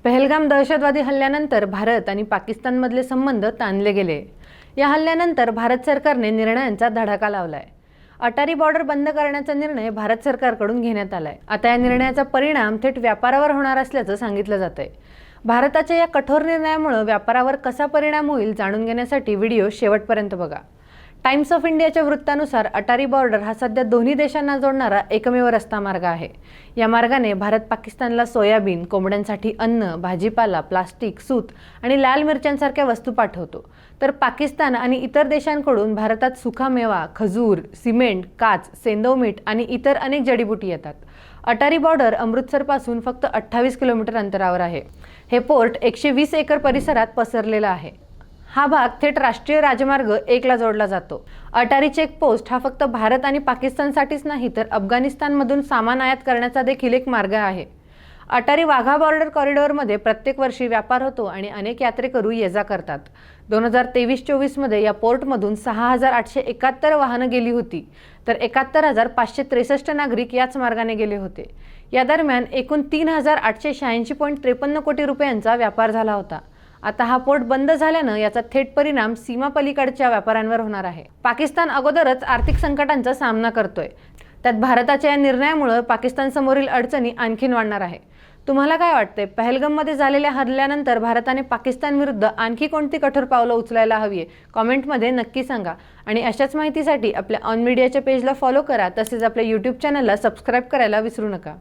पहलगाम दहशतवादी हल्ल्यानंतर भारत आणि पाकिस्तानमधले संबंध ताणले गेले। या हल्ल्यानंतर भारत सरकारने निर्णयांचा धडाका लावलाय। अटारी बॉर्डर बंद करण्याचा निर्णय भारत सरकारकडून घेण्यात आलाय। आता या निर्णयाचा परिणाम थेट व्यापारावर होणार असल्याचं सांगितलं जातंय। भारताच्या या कठोर निर्णयामुळे व्यापारावर कसा परिणाम होईल जाणून घेण्यासाठी व्हिडिओ शेवटपर्यंत बघा। टाइम्स ऑफ इंडियाच्या वृत्तानुसार अटारी बॉर्डर हा सध्या दोन्ही देशांना जोडणारा एकमेव रस्ता मार्ग आहे। या मार्गाने भारत पाकिस्तानला सोयाबीन, कोंबड्यांसाठी अन्न, भाजीपाला, प्लास्टिक, सूत आणि लाल मिरच्यांसारख्या वस्तू पाठवतो, तर पाकिस्तान आणि इतर देशांकडून भारतात सुका मेवा, खजूर, सिमेंट, काच, सेंधव मीठ आणि इतर अनेक जडीबुटी येतात। अटारी बॉर्डर अमृतसरपासून फक्त 28 किलोमीटर अंतरावर आहे। हे पोर्ट 120 एकर परिसरात पसरलेलं आहे। हा भाग थेट राष्ट्रीय राजमार्ग 1 ला जोडला जातो। अटारी चेकपोस्ट हा फक्त भारत आणि पाकिस्तानसाठीच नाही तर अफगाणिस्तानमधून सामान आयात करण्याचा देखील एक मार्ग आहे। अटारी वाघा बॉर्डर कॉरिडॉरमध्ये प्रत्येक वर्षी व्यापार होतो आणि अनेक यात्रेकरू ये-जा करतात। 2023-24 मध्ये या पोर्टमधून 6871 वाहनं गेली होती, तर 71,563 नागरिक याच मार्गाने गेले होते। या दरम्यान एकूण 3,886.53 कोटी रुपयांचा व्यापार झाला होता। आता हा पोर्ट बंद झाल्यानं याचा थेट परिणाम सीमापलीकडच्या व्यापाऱ्यांवर होणार आहे। पाकिस्तान अगोदरच आर्थिक संकटांचा सामना करतोय, त्यात भारताच्या या निर्णयामुळे पाकिस्तान समोरील अडचणी आणखीन वाढणार आहे। तुम्हाला काय वाटतंय? पहलगाममध्ये झालेल्या हल्ल्यानंतर भारताने पाकिस्तान विरुद्ध आणखी कोणती कठोर पावलं उचलायला हवी? कमेंटमध्ये नक्की सांगा। आणि अशाच माहितीसाठी आपल्या ऑन मीडियाच्या पेजला फॉलो करा, तसेच आपल्या YouTube चॅनलला सबस्क्राइब करायला विसरू नका।